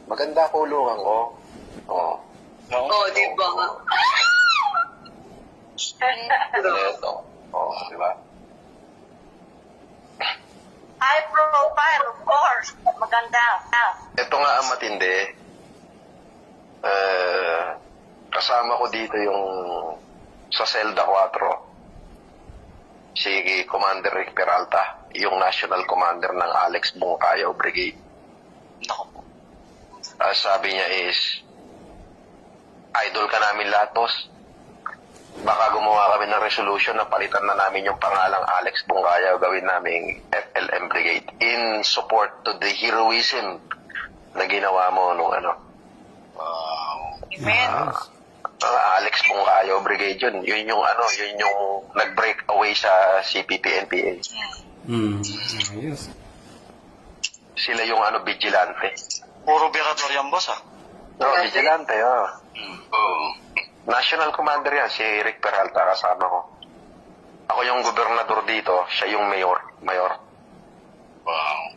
Maganda kulungan ko. Oo. Oo, di ba? Ano ito? Oo, di ba? High profile, of course. Maganda. Ito nga ang matindi. Kasama ko dito yung sa Selda 4, si Commander Rick Peralta, yung National Commander ng Alex Bungkayaw Brigade. Naku po. Sabi niya is, idol ka namin lahat, boss. Baka gumawa kami ng resolution na palitan na namin yung pangalang Alex Bungkayaw, gawin naming FLM Brigade in support to the heroism na ginawa mo nung ano. Amen. Alex Bungkayaw Brigade yun. Yun yung ano, yun yung nag-break away sa CPP-NPA. Ayos. Sila yung ano, vigilante. Puro berador yan, boss, ah. No, vigilante, National Commander yan, si Rick Peralta, kasama ko. Ako yung gobernador dito, siya yung mayor. Wow.